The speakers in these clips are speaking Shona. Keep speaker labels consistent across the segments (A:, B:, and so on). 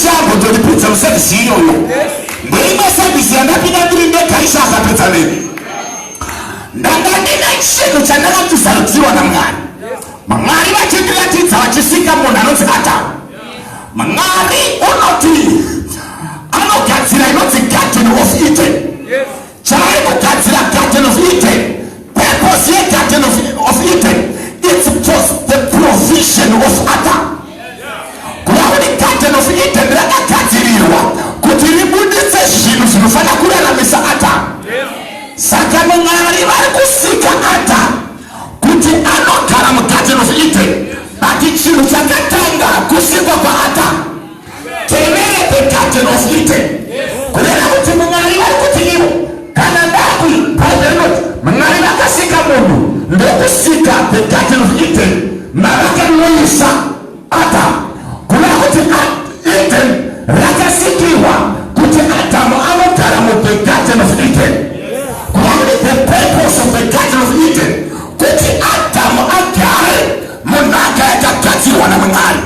A: shambo tolipitsa usevisi iyoyo ndeimwe sevisi yandapinda ndiri ndekaisha akapedza neni ndanga ndina chinhu chandakatizarudzirwa naMwari. Mwari vachindiratidza vachisika munhu anonzi Adamu. Mwari unoti anogadzira inonzi Garden of Eden. Chaari kugadzira Garden of Eden. Purpose yeGarden of Eden, it's just the provision of Adam. Kuyakuti Garden of Eden rakagadzirirwa kuti ribuditse zvinhu zvinofana kuraramisa Adamu. Saka Mwari vari kusika Adamu kuti anogara muGarden of Eden, but chinhu chakatanga kusikwa kwaAdamu tevere the Garden of Eden. Kureva kuti Mwari vari kuti ivo kana ndakwi Bhaibheri rinoti Mwari vakasika munhu ndokusika the Garden of Eden mavakanoisa Adamu. Kureva kuti Eden rakasikirwa kuti Adamu anogara muThe Garden of Eden. The purpose of the Garden of Eden kuti Adamu agare munhu akagadzirwa naMwari.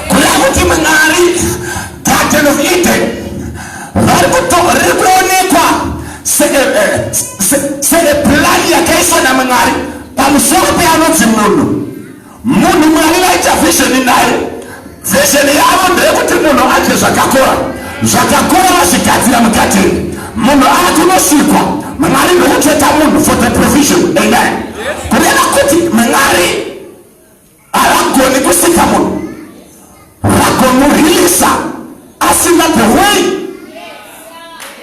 A: Kureva kuti Mwari Garden of Eden riri kuonekwa sepulani yakaiswa naMwari pamusoro peanonzi munhu. Munhu Mwari vaita vhisheni naye. Vhisheni yavo ndeyekuti munhu adye zvakakora vazvigadzira mugadheni. Munhu akunosikwa Mwari ndokucheta munhu for the provision. Amen. Kureva kuti Mwari haragoni kusika munhu, ragomurilisa asina the way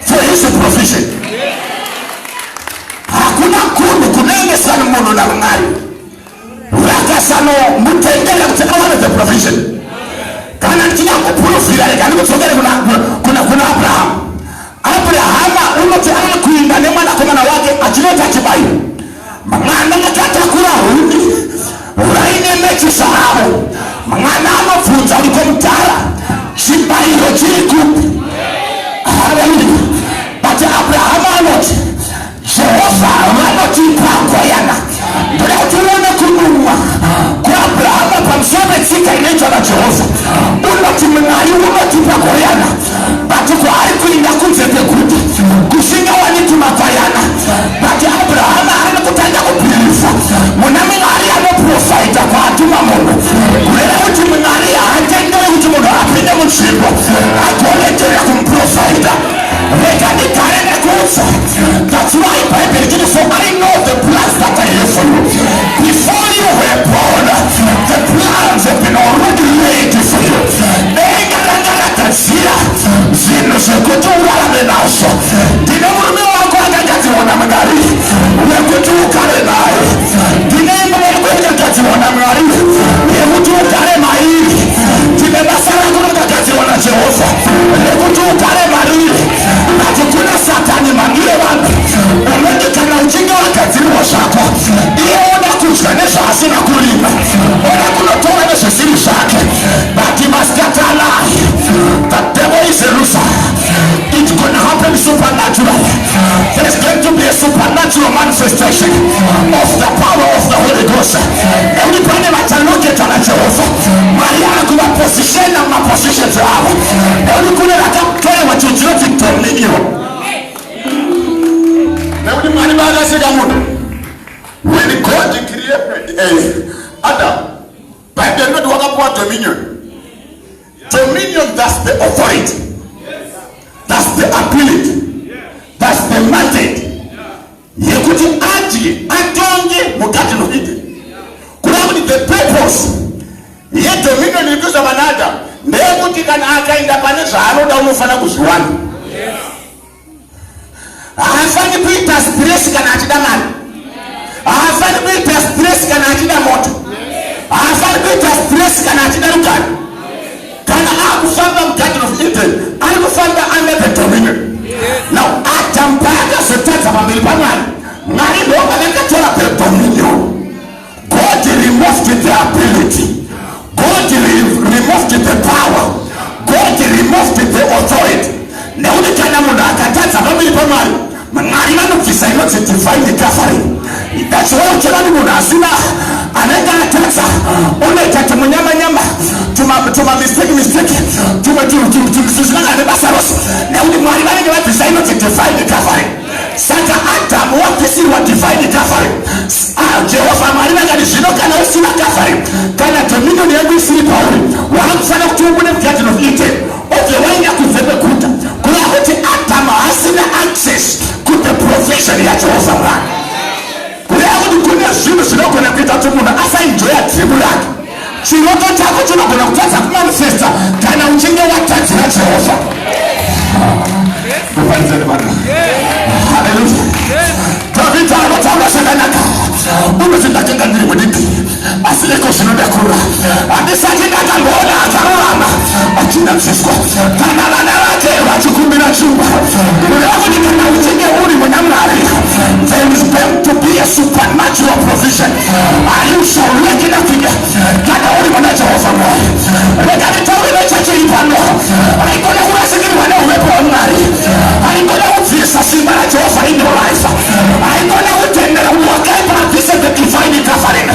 A: for his provision. Hakuna kunhu kunoendesana munhu naMwari rakasanomutendera kuti awane the provision. Kana ndichida kupurufira rega ndikudzokere kuna Abrahamu. Abrahamu unoti ari kuinda nemwanakomana wake achinota chibairo. Mwana akatakura hundi raine mechi zvaavo. Mwana anobvunza uko mudhara chibairo chiri kupi? Haleluya. But Abrahamu anoti Jehovha vanotipa gwayana. Ndoda kuti uone kunun'wa kwaAbrahamu pamusoro petsika inoitwa naJehovha. Unoti Mwari unotipa gwayana, but kwaari kuinda kunze kwegute kusingawaniki magwayana. But Abrahamu ari kutanga kubhirisa muna Mwari anoprofita kwaatuma munhu. Kureva kuti Mwari haatenderi kuti munhu apinde munzvimbo agoletera kumuprofita. Rega ndigare nekuudza. That's why Bible did for I know the plans that I have for you. Before you were born, the plans have been already laid for you. Nengarangarakadzira zvinhu zvekuti urarame nazvo. Ndine murume wako akagadzirwa naMwari wekuti ugare naye. Ndine imwe yako yakagadzirwa naMwari yekuti ugare mairi. Ndine basa rako rakagadzirwa naJehovha rekuti ugare mariri. But kuna Satani mangire vanhu unoti kana uchinge wagadzirirwa zvako iye oda kudya nezvaasina kurima, oda kunotora nezvisiri zvake. But he must get alive. The devil is a loser. It's going to happen supernaturally. There's going to be a supernatural manifestation of the power of the Holy Ghost. Everybody vachanoketa naJehovha Mwari akuva position namapositions avo. Euri rakatorwa chinoti dominion. Nekuti Mwari vakasika munhu. When God created Adam, Bible inoti wakapuwa dominion. Dominion, that's the authority. That's the ability. That's the mandate. Yekuti adye atonge muGarden of Eden. Kureva kuti the purpose yedominion inoitwa vanadamu ndeyekuti kana akaenda pane zvaanoda unofana kuzviwana. Haafani kuita stress kana achida mari. Haafani kuita stress kana achida moto. Haafani kuita stress kana achida rugare. Kana akufamba muGarden of Eden ari kufamba under the dominion. Now Adam paakazotadza pamberi paMwari, Mwari ndovakakatora the dominion. God removed the ability. God removed the power. God removed the authority. Nekuti kana munhu akatadza pamberi paMwari, Mwari vanobvisa inonzi divine covering. That's why uchiona munhu asina anenge atadza unoita tumunyama tuma mistake tumwe divine covering. Saka Adam wakisirwa divine covering. Jehova Mwari ngati zvino kana usina covering, kana dominion yedu isiri pauri, wakufana kuti ubune mukati of Eden. Obve waina kubve kuta. Kuna kuti Adam hasina access to the provision ya Jehova Mwari. Kuna kuti kuna zvinhu zvinogona kuita kuti munhu asaenjoya tribu yake. Chiroto chako chinogona kutadza kumanifesta kana uchinge watadzira Jehova. Hallelujah. David anotaura zvakanaka. Unoti ndatenga ndiri mudiki asi iko zvinoda kura. Handisati ndakamboona akarurama achinadziswa kana vana vake vachikumbira chumba. Kureva kuti kana uchinge uri muna Mwari, there is going to be a supernatural provision. You shall lack nothing. Kana uri muna Jehova Mwari, rega nditaurire chachiri pano. Haigona kurasikirwa neuvepo waMwari. Haigona kubvisa simba raJehovha in your life. Haigona kutendera kuti wakaipabvise the divine covering.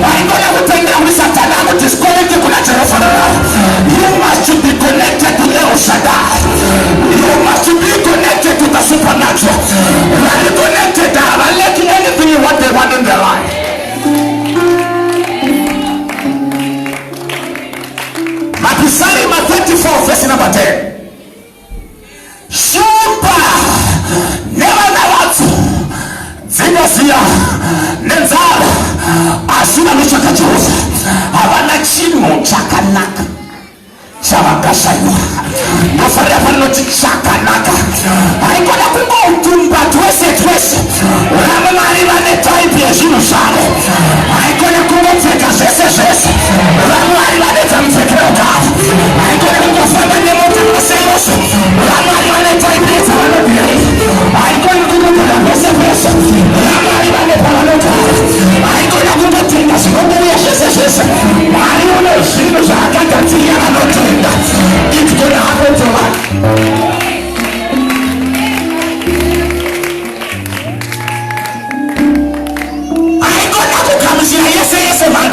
A: Haigona kutendera kuti Satani akudisconnect kuna Jehova. You must be connected to El Shaddai. You must be connected to the supernatural. Are you connected? Are you letting anything you want they want in their life? Psalm 34 verse number 10. Shumba nevertheless zinoziya nenzara asina nechaka Jehova havana chinhu chakanaka chavakashaiwa. Nofarira panoti chakanaka haigona kungoutumba twese vaMwari vane type yezvinhu zvavo. Haigona kungopfeka zvese vaMwari vane dzamupfekero kavo. Haigona kungofamba nemota paseyose vaMwari vane type yedzavanobhiri. Haigona kungogona vese vaMwari vane pavanogara. Haigona kungotenga zvinongouya zvese Mwari une zvinhu zvaakagadzirira vanotenga. It's gonna happen to us. Haigona kugamuchira yese man.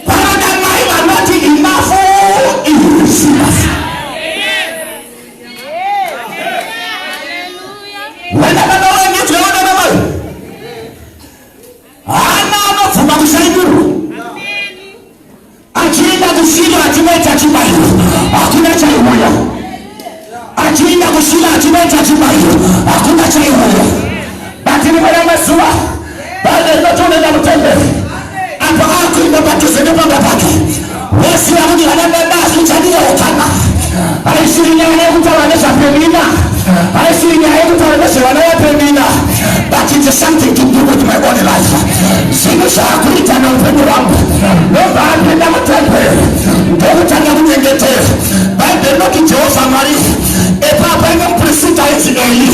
A: Paroda Mwari vanoti enough is enough. Whenever no one gets your order number, anobvuma kushaikirwa. Achienda kushinda achinoita chibayiro hakuna chaiuya. Achienda kushinda achinoita chibayiro hakuna chaiuya. Lakini mwana mazuva baada ya kutoka mtembele hapa akuenda patuzene panga pake wesi ya kuti vanababa kuchadira utana aisiri nyaya yekutawanesha pemina aisiri nyaya yekutawanesha vana vapemina. But it is something to do with my own life. Zvinhu zvaakuita neupenyu hwangu nobva apinda mutembere ndokutanga kunyengetera. Bhaibheri rinoti Jehova Mwari epapa ine muprista ainzi Eli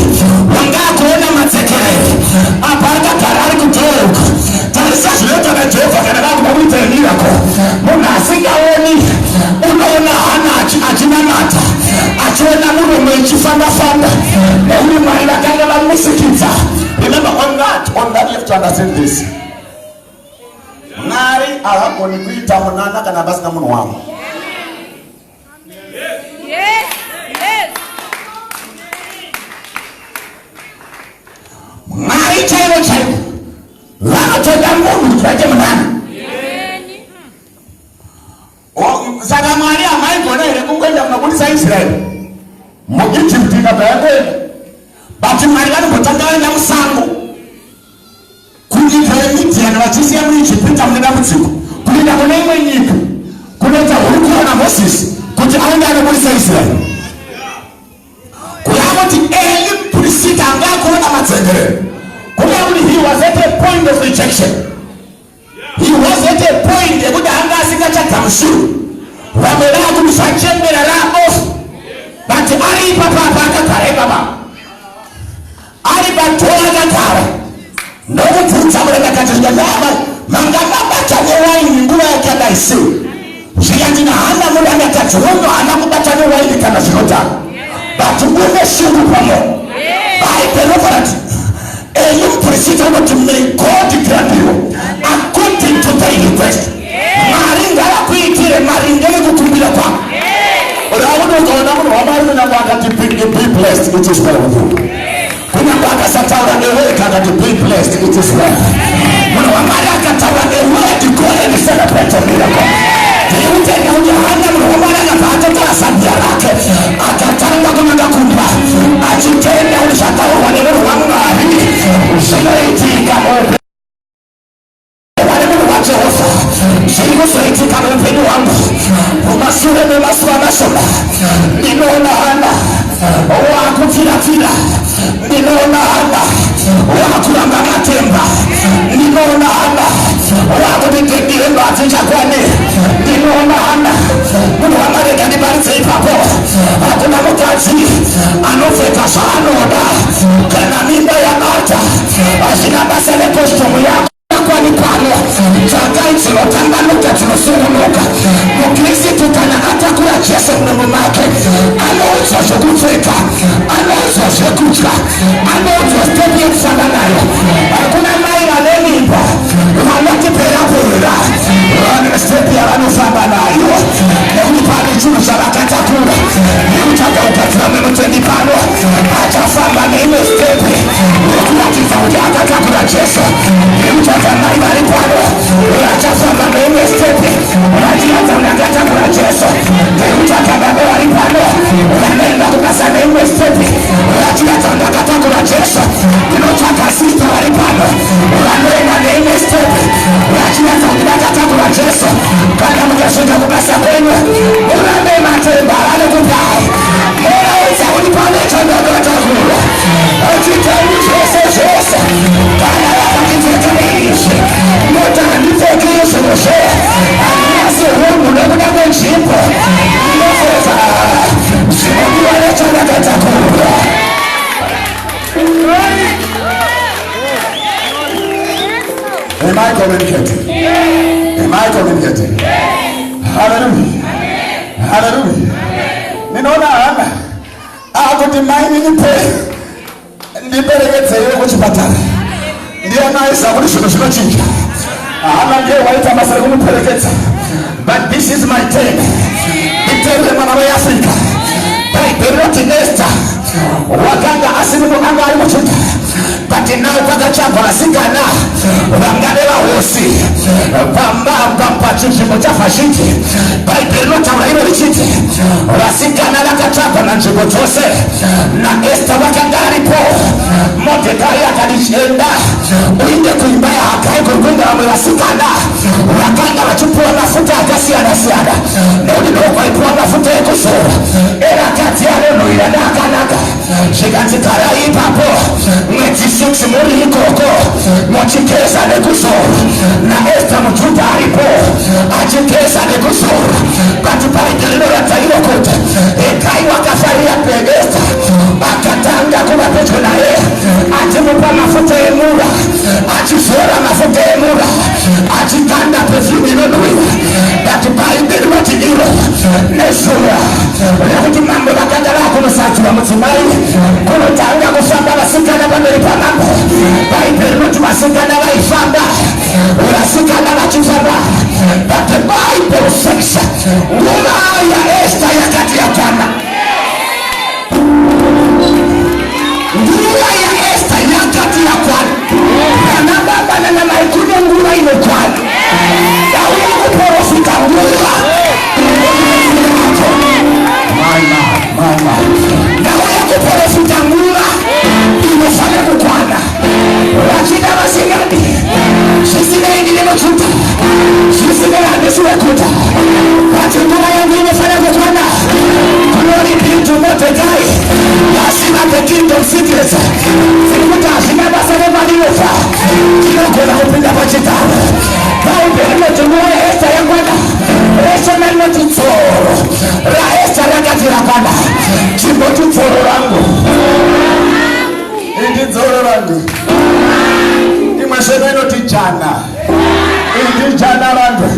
A: wanga akuona madzekerere apa akagara ari kudhoroka. Tarisa zvinoitwa naJehovha kana vakuda kuita miracle. Munhu asingaoni unoona hana achinamata achiona murume ichifamba neuri Mwari vakanga vamusikidza. Remember on that you have to understand this. Mwari havagoni kuita munana kana vasina munhu wavo. Mwari chaivo vanotoda munhu kuti vaite munana. Saka Mwari hamaigona here kungoenda kunobudisa Israeri muIjipiti ikabva yakwenda. But Mwari vanogotanga vaenda musango kunyika yeMidhiani vachisiya muIjipita mune dambudziko kuenda kune imwe nyika kunoita hurukuro naMozisi kuti aende anobudisa Israeri. Kureva kuti Eli muprista anga akuona madzengerero. Kureva kuti he was at a point of rejection. He was at a point yekuti anga asingachagamuchiri. Vamwe vakuti zvachembera raofu. But ari ipapa akagara ipapa. Ari patora akagara ndokubvunza murekatadzwa nava manga mabata newaini nguva yake adaisei. Zvikandina hana munhu angatadzi uno hana kubata newaini kana zvinotanga. But une shungu pamo. Bhaibheri Eli muprista unoti may God grant you according to thy request. Mwari ngavakuitire maringe nekukumbira kwako. Ukaona munhu waMwari unenge akati pingi it is well with you. Kuna baka sataura eweka that be blessed, it is well. Muna wamari akataura eweka to go and celebrate a miracle. Utenya ujahanda muna wamari akapata tasa diarake. Akatanga kuna kumba. Achitenda ushatawa wanero wangari. Ushinoitika ope. Shikusoitika mpeni wangu. Umasure memaswa mashola. Ninaona hana. Wakufira. Ninaona hana. Wakulanga matemba. Ninaona hana. Wakudikendile mbatinja kwane. Ninaona hana. Munu wamareka nibaritse ipapo. Hakuna mutaji. Anofeka shanoda. Kana mimba ya nata. Ashina basele kostomu yako. Kwa ni pano chakai chilotanga nuka chilosungunuka mukirisi tutana hata kula Yesu mnamo make anaoza shokuteka anaoza shokutka anaoza stepi mfana nayo hakuna maila lemimba wawaki pera wana stepi ya wano famba nayo neuni pali chulu shalakata kula neutaka upatila memutendi pano hata famba neime stepi nekula kifauja hata kula Yesu neutaka maibali pano hata famba neime stepi hata unakata kula Yesu neutaka babewali pano unanenda kukasa neime stepi hata unakata kula Yesu neutaka sista wali pano unanenda neime stepi hata unakata kula Yesu kana mkashuka kukasa kwenu unanema temba hale kupai unaweza unipane chandadoto kula achitamu Yesu kana wakitekanishi motaka nitekisho moshe anyasi humu nekuna mwenjipo nofeza simuliwane chandadoto kula. Am I communicating? Am I communicating? Hallelujah. Hallelujah. Ninaona hana akutimai niperekeze yeye kuchipatana ndiye anaisa kulishona chinja hana ndiye waita masala kuniperekeza but this is my turn itende mama ya Afrika Peroti Nesta wakanga asilimu anga alimuchuta but now kaka chapa asikana wangalela hosi pamba pachichimo cha fashiti Peroti ulailo lichiti wasikana laka chapa na nchigo chose na Esta wakanga alipo Mordecai akalichenda uinde kuimbaya hakai kuimbaya wasikana wakanga wachupua mafuta akasiana na uliloko ipua mafuta ekusora era kati ya leno ilanaka shikantikara ipapo mwetisuksi muri ikoko mwachikesa nekusora na Esta mchuta alipo achikesa nekusora katupalikilino ya tailo kote ekai wakafaria pegesta akatanga kuma pecho na ye atimupa mafuta emura achisora mafuta emura achikanda perfume inonuwa katupalikilino watigiro nesura yakuti mambo bakandala kumusatu wa mutumai kunotanga kufamba basikana bameri pamambo baibelino tubasikana baifamba urasikana bakifamba but the Bible says ngula ya Esta yakati ya kwana ngula ya Esta yakati ya kwana na baba na maikuno ngula ino kwana dawe kuporofika ngula mama dawe kuporofika ngula imefanya kukwana wakina masigani shisine ingine machuta shisine andesue kuta watungula yangu imefanya kukwana glory be to Mordecai asina the kingdom secrets sikuta asina basane maliyofa kinokona upinda pachitana kaubelino tungula Esta ya kwana Esta nalino tutsoro la Esta lakati la kwana chimbo tutsoro langu indi tsoro langu imasheno tijana indi jana langu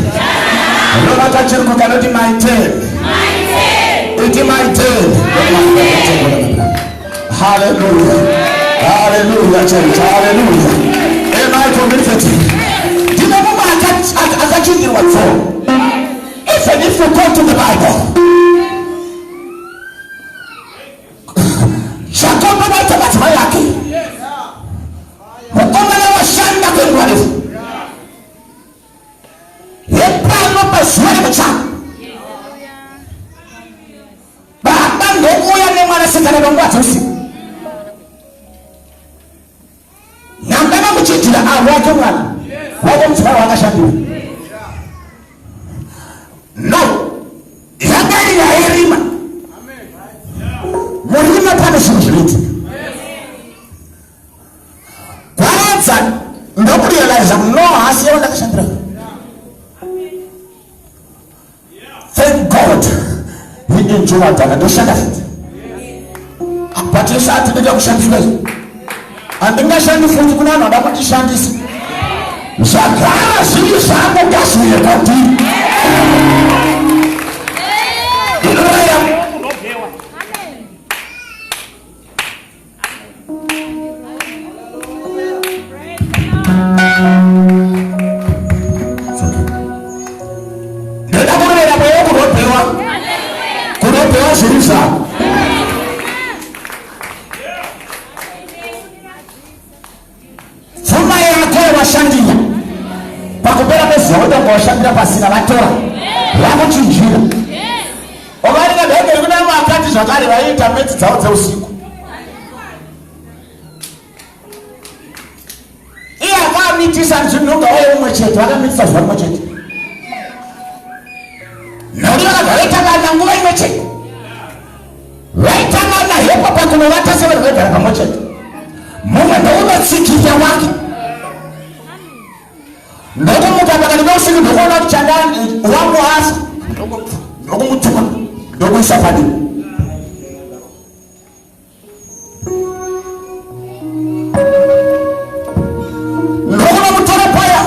A: lola kachirku kanoti my turn iti my turn. Hallelujah. Hallelujah church. Hallelujah. Am I committed? Dina mama akachindi watso. Even if you go to the Bible sikana bangwatsi usiku nangana kuchitira awake mwana wako mtsara wakashandira no yakari yairima murima pane zvinhu zvinoitika kwaradza ndokurealiza no hasi yavo ndakashandira. Thank God he enjoyed that ndoshanda futi but isati ndida kushandiswa andingashandi futi kuna vanhu vada kutishandisa zvagara zviri zvako ngazviuye kwandiri inoraya ndida kurera mweyo kunopewa zviri zvako pfuma yako washandira pakupera kwezuva utanga washandira pasina vatora vakuchinjira ukaringa dhegeri kuna vakati zvakare vaiita metsi dzavo dzeusiku iye akamitisa nzvinonga waye umwe chete vakamitisa zuva rimwe chete nauri vakabva vaitangana nguva imwe chete vaitangana hepo pakunovata sevanhu vaigara pamwe chete mumwe ndounotsikiya wake ndokumuka pakati peusiku ndokuona kuti chandani wangu afa ndokumutuma ndokuisa padivi ndokunomutora paya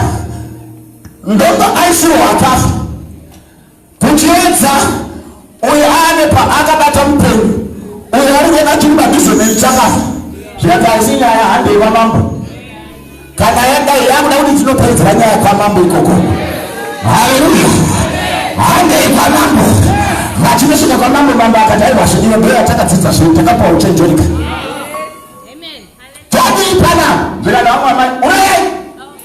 A: ndonga aisirwa akafa kuchiedza uyo ane paakabata mupenyu uyo ari kuenda chiribabhizomeni chakafa zvikadzi nyaya handei kwamambo kana yadai yakuda kuti tinopedzera nyaya kwamambo ikoko haleluya handei kwamambo vachinosvika kwamambo mambo akati aiwa zvino mbeya takadzidza zvino takapawo uchenjerika todii pana zvikada vamwe amai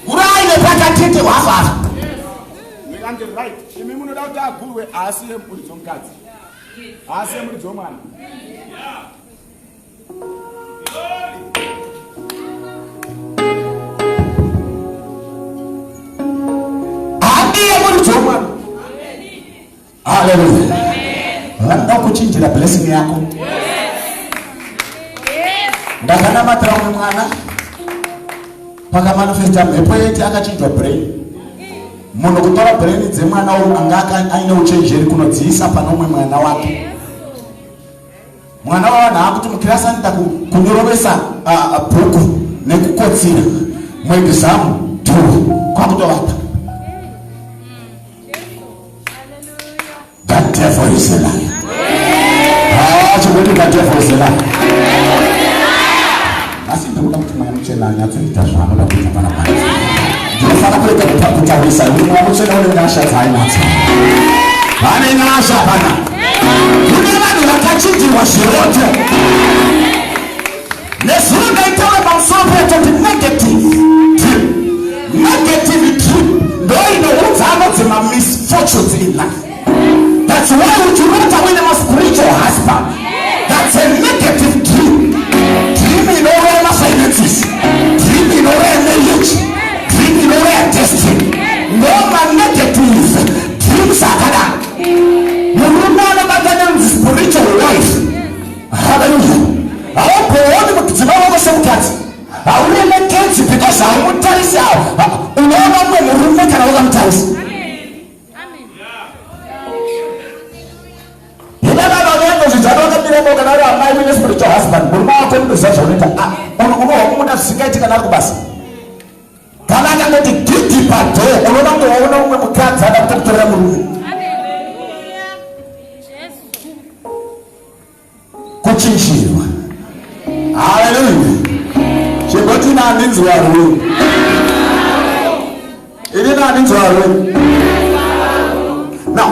A: urayai nepakatete wafafa
B: imi munoda kuti agurwe asiye muridzo mukadzi asiye muridzo mwana
A: haleluya vanoda kuchinjira blessing yako ndakanamatira umwe mwana pakamanifesta mhepo yeti akachinjwa brain munhu kutora brain dzemwana anga aine uchenjeri kunodziisa pane umwe mwana wake mwana wavanhu akuti mukirasi anoda kunyorovesa bhuku nekukotsira muexamu 2 kwakutovapa. That devil is a liar. That devil is a liar. Asi ndikuda kuti mwana muchena anyatsoita zvaanoda kuita pana pani ndinofana kurega kutaurisa mwana muchena une nyasha dzainadzo vane nyasha pana kune vanhu vakachinjirwa zviroto nezuro ndaitaura pamusoro petoti negative dream ndoinoudza anodzima misfortunes in life. That's why would you not win a spiritual husband? That's a negative dream. Dreaming over my finances, dreaming over a marriage, dreaming over a destiny. No man negative dreams are gonna. You will not abandon spiritual life. Hallelujah. I hope you want to know what some cats. I will make it because I will tell you how. You know what I'm going to make another time. Spiritual husband, but now come to such a little. Uno zvikaitika nako basi kana akangoti giti padhoo unoona umwe mukadzi ada kutokutorera murume kuchinjirwa. Haleluya. Chingoti naninzi warume ini naninzi warume. Now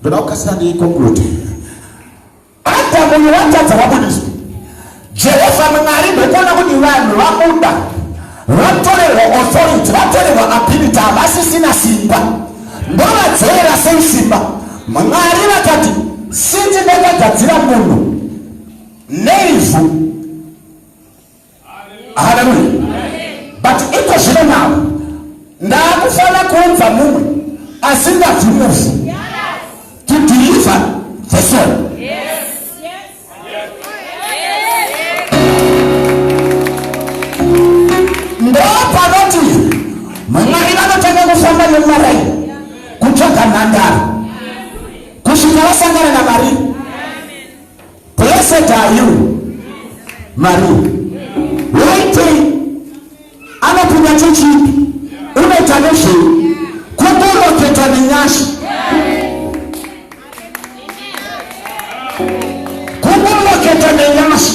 A: ndoda kukasira ndiiconclude munhu watadza wabudiswa. Jehovha Mwari ndokona kuti vanhu vabuda vatorerwa authority vatorerwa ability havasisina simba ndovadzorera sei simba. Mwari vakati sinzi ndakagadzira munhu nevhu. Hallelujah. But iko zvino nawo ndakufana kuunza mumwe asingabvumuzi to deliver the soul. Ndopanoti Mwari vanotanga kufamba neMwari kutsvaga nhandare kusvika vasangana naMwari. Blessed are you, Mwari. Waiting anopinda chechipi unoita nezvei kuburoketwa nenyasha, kuburoketwa nenyasha.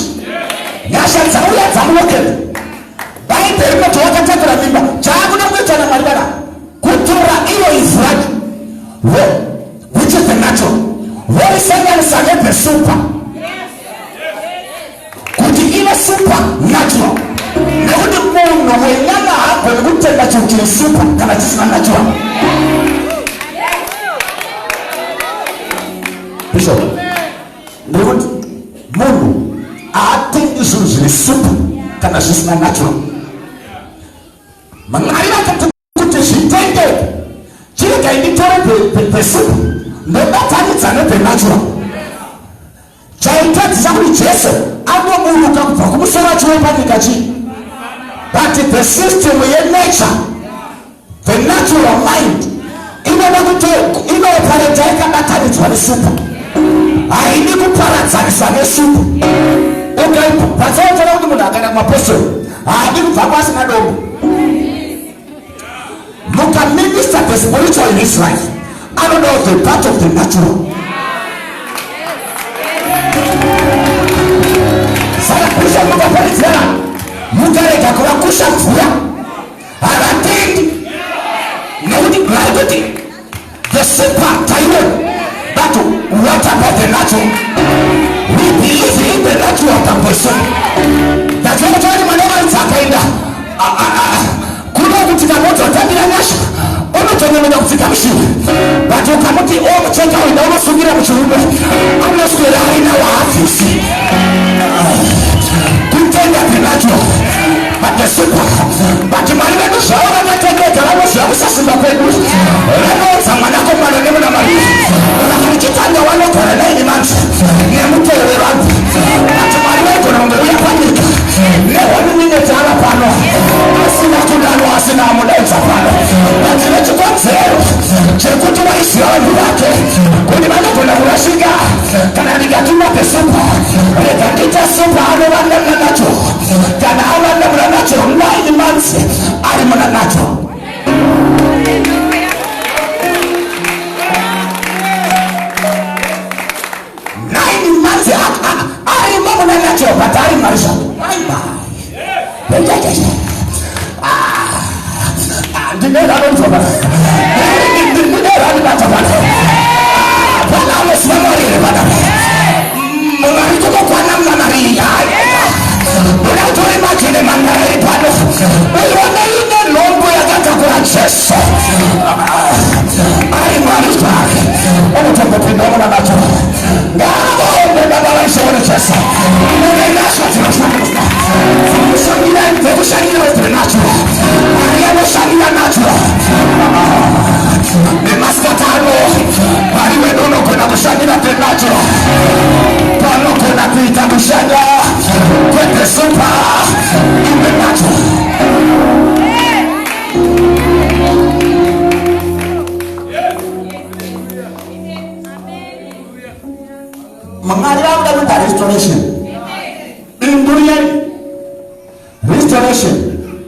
A: Nyasha dzauya dzaburoketwa. Bhaibheri rinoti wakatakura mimba chaakuda kuita naMwari dada kutora iyo ivhu racho which is the natural voisanganisa nebhe super kuti ive super natural. Nekuti munhu mwenyama hagoni kutenda chinhu chiri super kana chisina natural. Bishop, ndikuti munhu haatendi zvinhu zviri super kana zvisina natural. Mwari vakati kuti zvitendeke chirega inditore pesupu ndobatanidza nepenatural. Chaitadzisa kuti Jesu anoburuka kubva kumusoro achiuya panyika chii. But the system yenature, the natural mind, inoda kuti inopareta yakabatanidzwa nesupu, haidi kuparadzaniswa nesupu. Patsaotaura kuti munhu akaenda kumapostori haadi kubva kwasina dombo. Mukaminister the spiritual in his life, anoda the part of the natural. Saka kusha mukaparidzana mukarega kuvakusha mvura havatendi nekuti kuti the super taiwan. But what about the natural? We believe in the natural person. That's what I'm saying. Kuno kutika moto tabira nyasha unotonyenyera kufika mshini but ukamuti omucheka wenda unosungira muchirume unoswera aina waafisi kutenda penatural but the super but Mwari vedu zvavo vakatekeka vanoziva kusasimba kwedu vanodza mwanakomana nemuna Mwari vakachitanga vanogara naini manzi nemutoro wevanhu but Mwari vaigona kungeuya panyika nehwanimine taava pano asina kudanwa asina amudaidza pano vatine chikonzero chekuti vaiziva vanhu vake kuti vanogona kurashika kana ndikatuma pesupa rega ndita supa anovanamuna nacho kana avanamuna nacho 9 months ari muna nacho. 9 months ari muna nacho but ari marisha.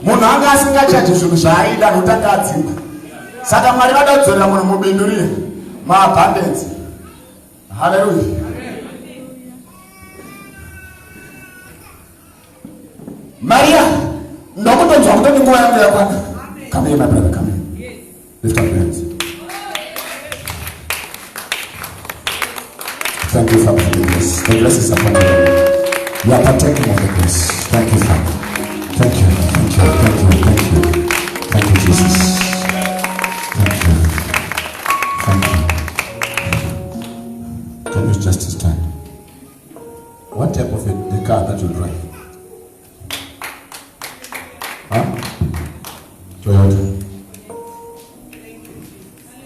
A: Munhu anga asingachati zvinhu zvaaida kutanga adzimba. Saka Mwari vada kudzorera munhu mubindu riye maabundance. Hallelujah. Maria, ndokutonzwa kuti nguva yangu yakwana. Come here, my brother, come here. Lift up your hands. Thank you, Father, for the grace. The grace is upon you. You are partaking of the grace. Thank you, Father. Thank you, thank you, thank you, thank you. Thank you, Jesus. Thank you. Thank you. Can you just stand?
B: What type of the car that you drive? Huh? Toyota.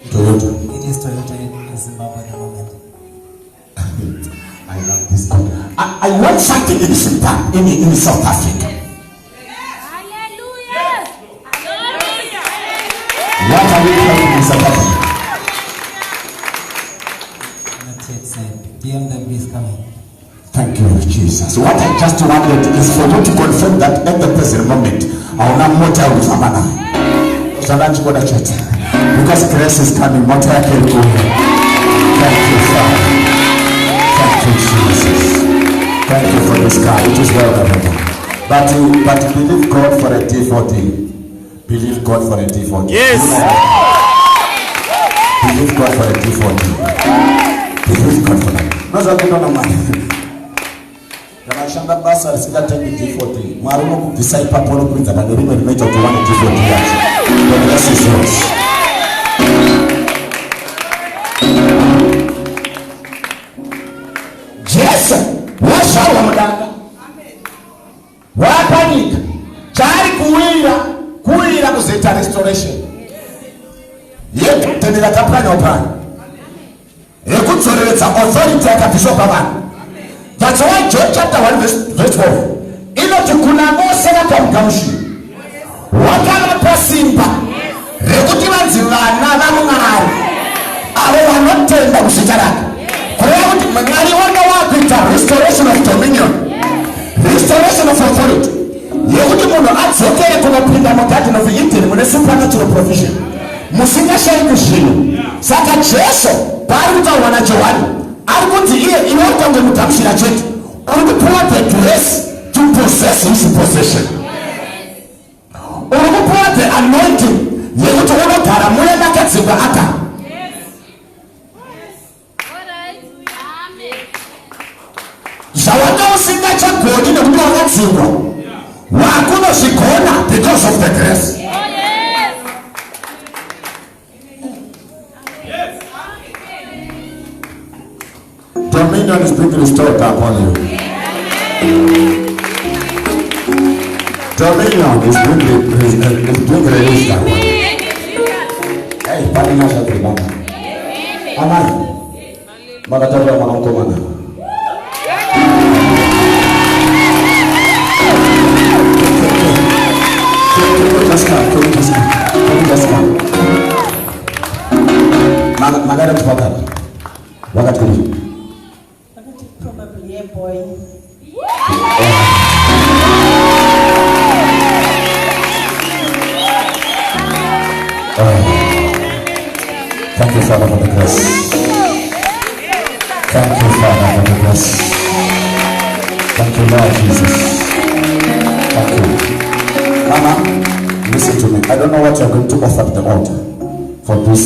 B: Toyota.
C: It is Toyota in Zimbabwe at the moment.
A: I love this God. I want something in Zimbabwe, in South Africa.
D: Hallelujah.
A: What are we doing in South Africa?
C: Not yet said. BMW is coming.
A: Thank you, Jesus. What I just wanted is for you to confirm that at the present moment, I will not motor with Amana. Because grace is coming. Motor can go. Thank you, Father. Thank you, Jesus. Thank you for this car. It is well done. But believe God for a D40. Believe God for a D40.
E: Yes.
A: Believe God for a D40. Believe God for that. No, so I don't know money. Shamba basa risika tangi D40. Mwari unokubvisa ipapo unokuridza pane rimwe rinoita kuti uwane D40 yacho. The grace is yours. Jesu wazvarwa mudanga wapanyika chaari kuwira kuzoita restoration yekutendera tapwanya upanya yekudzoreredza authority yakabviswa pavanhu. That's why John chapter 1 verse 12 inoti kuna vose vakamugamushira wakavapa simba rekuti vanzi vana vaMwari avo vanotenda kuzita rake, kureva kuti Mwari wanga wakuita restoration of dominion, restoration of authority, yekuti munhu adzokere kunopinda mugarden of Eden mune supernatural provision musingashaiki zvinhu. Saka Jesu paari kutaurwa naJohani ari kuti iye inotangomutamushira chete uri kupuwa the grace to possess his possession, uri kupuwa the anointing yekuti unogara muye makadzingwa aka. Zvawanga usingachagoni nekuti wakadzingwa wakunozvigona because of the grace. Dominion is being restored upon you. Dominion is being released upon you. Hey, Padina Shatribana. Amen. Magataba Manakomana. Magaret Pagal. What
F: probably a boy.
A: Thank you, Father, for the grace. Thank you, Father, for the grace. Thank you, Lord Jesus. Thank you. Mama, listen to me. I don't know what you're going to offer at the altar for this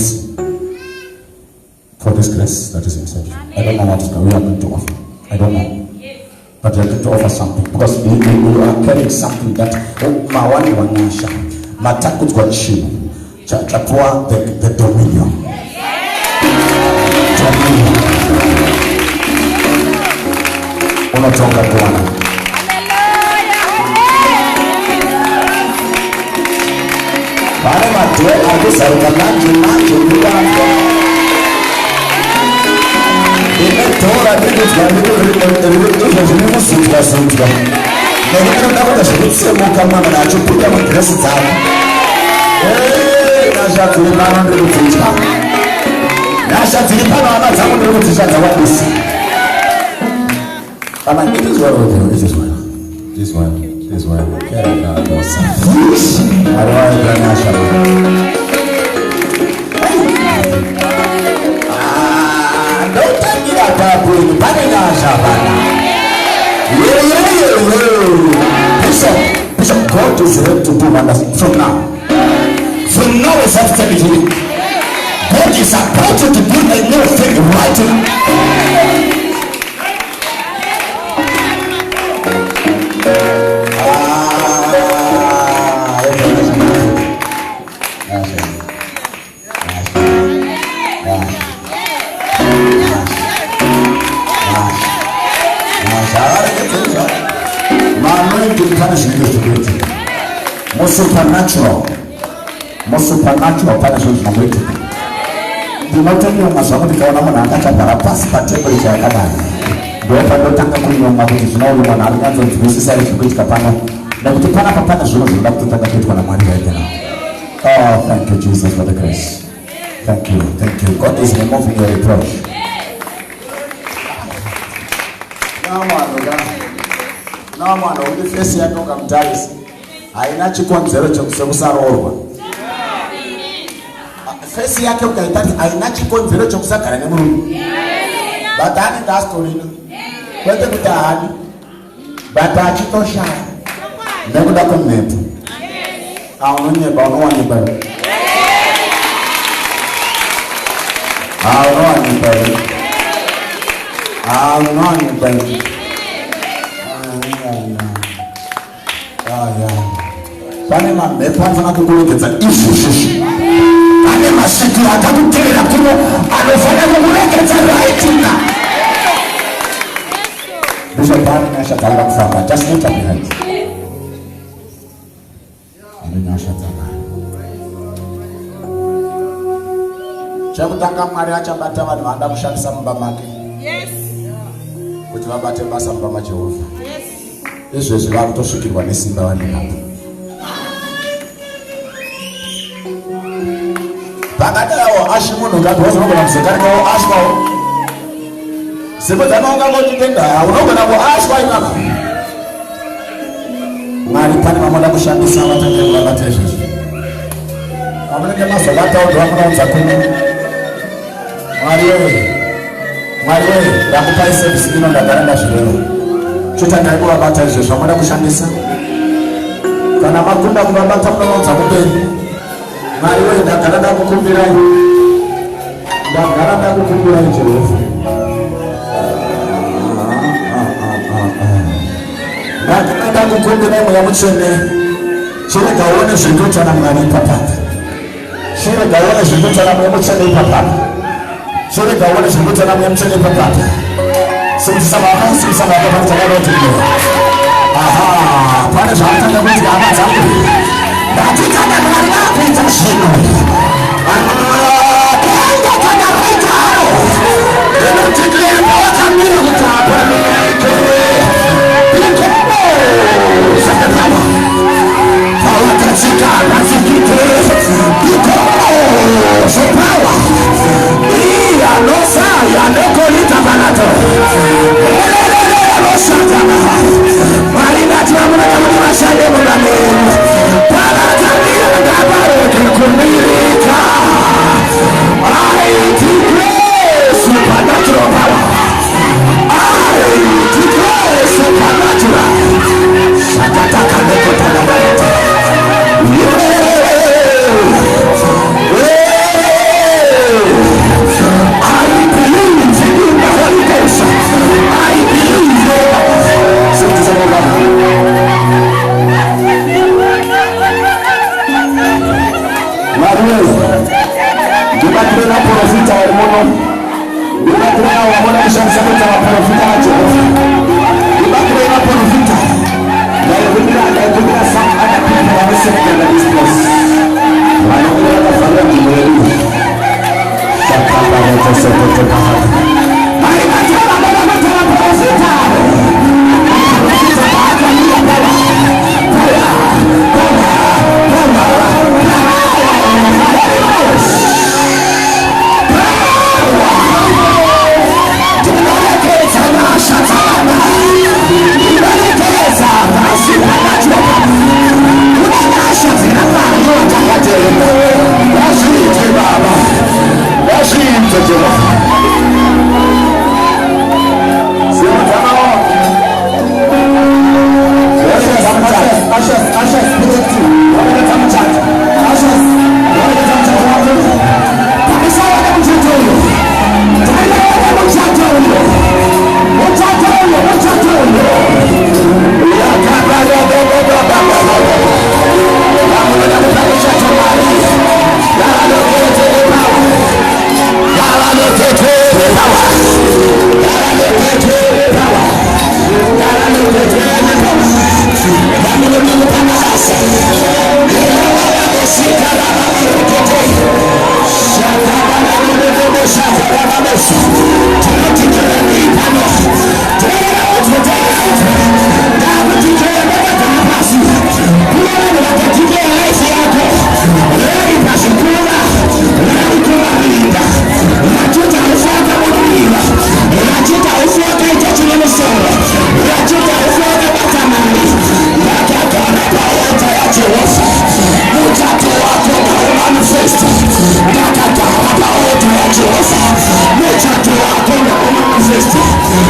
A: grace that is inside you. I don't know what we are going to offer. I don't know. But you're going to offer something because you are carrying something that Mawani Wanasha Matakut got you. Chapua the dominion. Dominion. Unatonga Bwana. Bale matwe akusaruka manje kuwako. Imetora kitu zvinosidzwa nekuti ndakuda zvekutsemuka mwana achipinda mugresi dzake nasha dziri pano ndiri kudzitya, nasha dziri pano hama dzangu ndiri kudzitya dzawadisi. Ama it is well with you, it is well. This one. Bishop, God is ready to do wonders from now. From now is after the healing. God is about to do a new thing right now. More supernatural punishment from waiting. Do not tell you my son to go on and pass the temperature. Do I not thank you on my business? No one argues on the necessary to reach Capana. Now, the Panapana is going to take it when I'm right now. Oh, thank you, Jesus, for the grace. Thank you, thank you. God is removing your reproach. No man, only face here no come ties. I not you want zero to Samusar. Face Yake ukaitaki ainachi kwa vile chokusaka na mungu. Batani da story no. Kwete kutahadi. Batachi tosha. Nego da comment. Aonye ba no wani ba. Aonye ba. Aonye ba. Pane mambe panfana kukulekeza ifushi. Pane masiku akakutelera kuno anofana kukulekeza right now. Bishop Pani nasha kala kufamba. Just lift up your hands. Nasha tanga. Chakutanga Mwari achabata vanhu vanda kushandisa mumba make. Yes. Kuti vabate basa mumba maJehovha. Yes. Izvezvi vakutosvikirwa nesimba vaninapo. Pakadawo ashimono ngati wazongona kuzokarikawo ashwawo. Sipo dzanonga ngotitenda unogona kuashwa ikako. Mwari pane vanoda kushandisa vatenderi vabate izvezvi. Amunenge mazovataudza munoudza kuno. Mwari wewe ndakupai service ino ndagara ndazvireva. Chotanga kuvabata izvezvi vanoda kushandisa. Kana makunda kuvabata munoudza kumberi. Mwari wewe ndagara ndakukumbirai. Ndagara ndakukumbirai Jehovha. Ndagara ndakukumbirai mweya mutsvene. Chirega uone zvindoita naMwari ipapapa. Chirega uone zvindoita naMweya mutsvene ipapapa. Chirega uone zvindoita naMweya mutsvene ipapapa. Simudzisa vana vachakanoti. Aha, pane zvaatanga kuti hama dzangu. Ndatikana Mwari vakuita zvino. Kanga kana kuita haro. Ndinotikira pavakamira kuti hapana. Sakatama. Pavakachika vasikite. Sopawa. Anosa yanekolita banato. Sakatama. Marina tuamuna kama mashade mudane. Parakamira ngabaro kumirika. I declare supernatural power. I declare supernatural. Sakataka nekota nabarata. I believe in the Holy Ghost. I believe. Mwari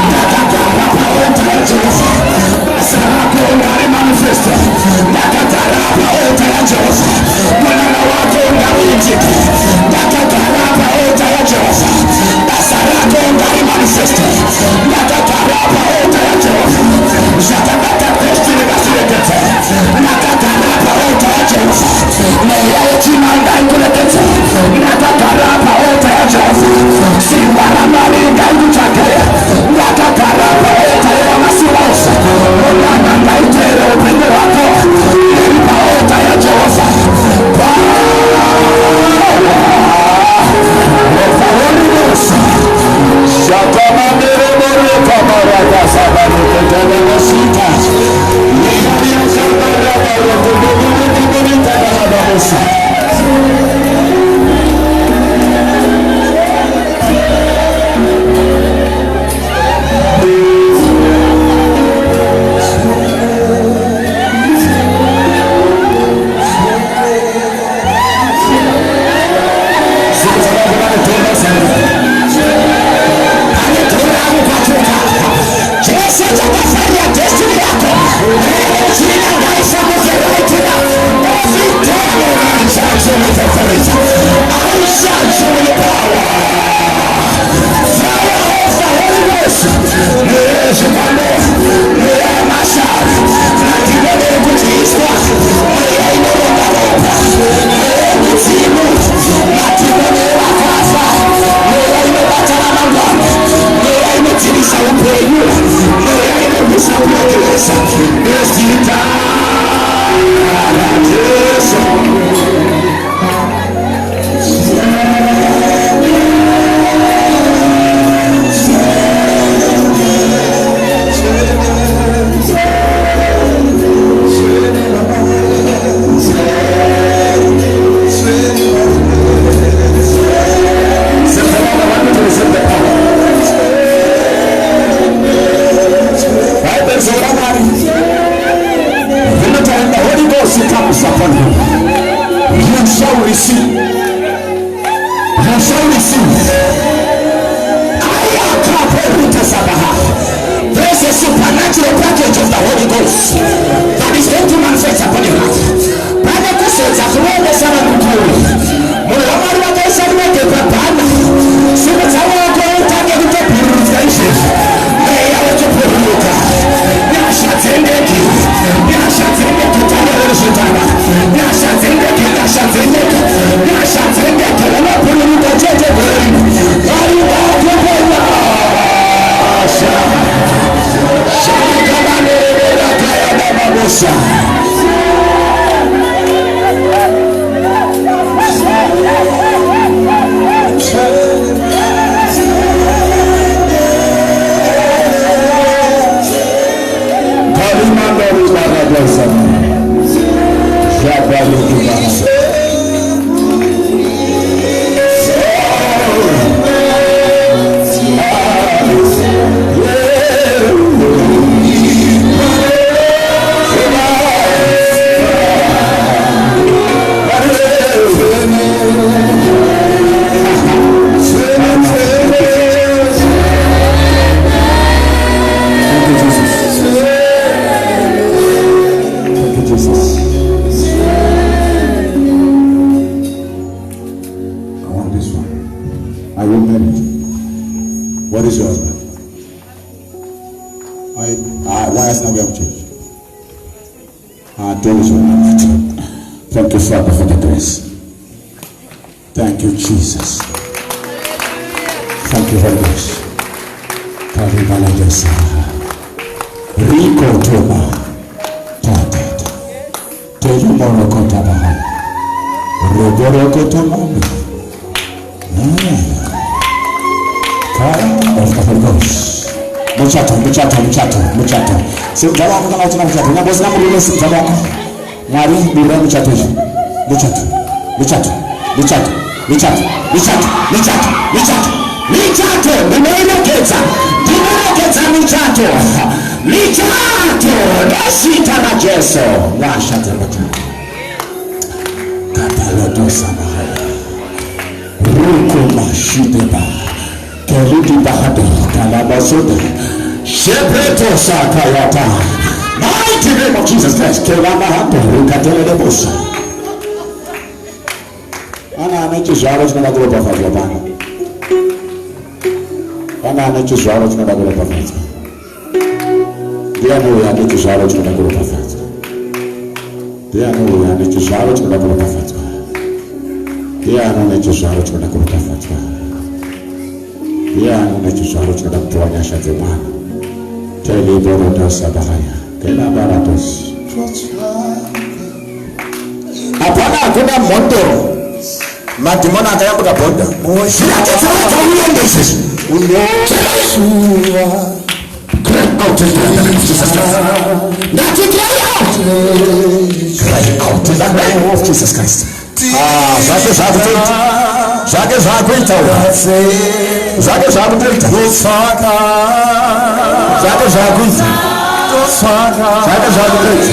A: ndakagara paota yaJehovha, basa rako ngarimanifeste, ndakagara paota yaJehovha, mwanana wako ngariitike, ndakagara paota yaJehovha, basa rako ngarimanifeste, ndakagara paota yaJehovha, zvatabata destiny ngazvirekete, ndakagara paota yaJehovha, mweya wechima ngaikulekete, ndakagara paota yaJehovha, simba raMwari ngaikutsvake, ndakagara paota yaMasirosa, mwana ngaitere upenyu hwako iri paota yaJehovha.
D: Thank you, Father, for the grace. Thank you, Jesus. Thank you, Holy Ghost. Rico Toba Tatet Telumoro Kotabaha Roboro Kotamami Fire of the Holy Ghost. Muchato. Simtawa kama tuna mchato. Na bosi namu lile simtawa. Mwari bila mchato. Muchato. Nimeelekeza michato dasita na Yesu washa tena kapalo dosa mahaya ruko mashideba Keliti Bahada, Kalabasuda, Shepreto Sakayata. Mighty name of Jesus Christ. Kelamahato, Rukatele de Bosa. Ana mente jovens na glória para fazer bana. Ana mente jovens na glória para fazer. Dia no ya mente jovens na glória para fazer. Dia no ya mente jovens na glória para fazer. Dia no mente jovens na glória para fazer. Dia no mente jovens na glória para fazer. Tele borota sabahaya. Kela baratos. Apana kuna moto. Madimona akayambuka boda. Zvinatetsera uendese. Cry out in the name of Jesus Christ. Cry out in the name of Jesus Christ. Zvake zvakutoita. Zvake zvakuita. Zvake zvakutoita. Zvake zvakuita. Zvake zvakutoita.